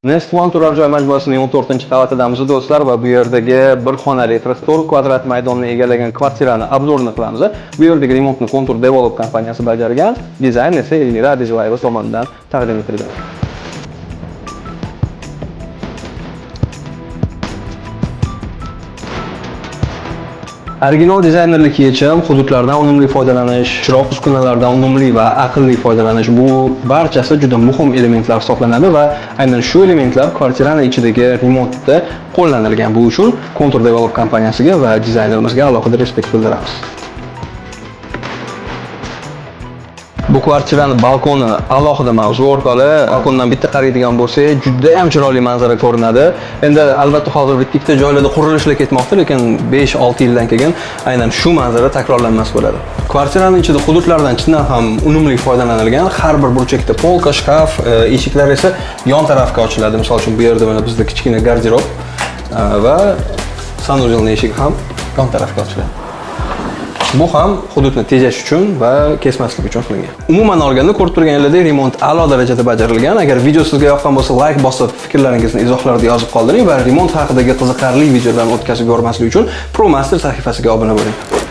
Nestwan turar joy majmuasining 14-qavatidamiz do'stlar va bu yerdagi bir xonali 34 kvadrat maydonni egallagan kvartirani obzorini qilamiz. Bu yerdagi remontni Contour Develop kompaniyasi bajargan, dizayn esa Elmira Adijbayeva tomonidan taqdim etilgan. Original dizaynerlik yechim, hududlardan unumli foydalanish, chiroq uskunalardan unumli va aqlli foydalanish bu barchasi juda muhim elementlar hisoblanadi va aynan shu elementlar kvartirani ichidagi remontda qo'llanilgan. Bu uchun Contour Develop kompaniyasiga va dizaynerimizga alohida respekt bildiramiz. Bu kvartirani balkoni alohida mavzu orqali balkondan bitta qaraydigan bo'lsak, juda ham chiroyli manzara ko'rinadi. Endi albatta hozir bitta joylarda qurilishlar ketmoqda, lekin 5-6 yildan keyin aynan shu manzara takrorlanmas bo'ladi. Kvartiraning ichida hududlardan chindan ham unumli foydalanilgan. Har bir burchakda polka, shkaf, eshiklar esa yon tarafga ochiladi. Misol uchun bu yerda mana bizda kichkina garderob va sanuzelniy eshik ham yon tarafga ochiladi. Bu ham hududni tejash uchun va kesmaslik uchun qilingan. Umuman olganda ko'rib turganingizdek remont a'lo darajada bajarilgan. Agar video sizga yoqqan bo'lsa, like bosib, fikrlaringizni izohlarda yozib qoldiring va remont haqidagi qiziqarli videolarni o'tkazib ko'rmaslik uchun ProMaster sahifasiga obuna bo'ling.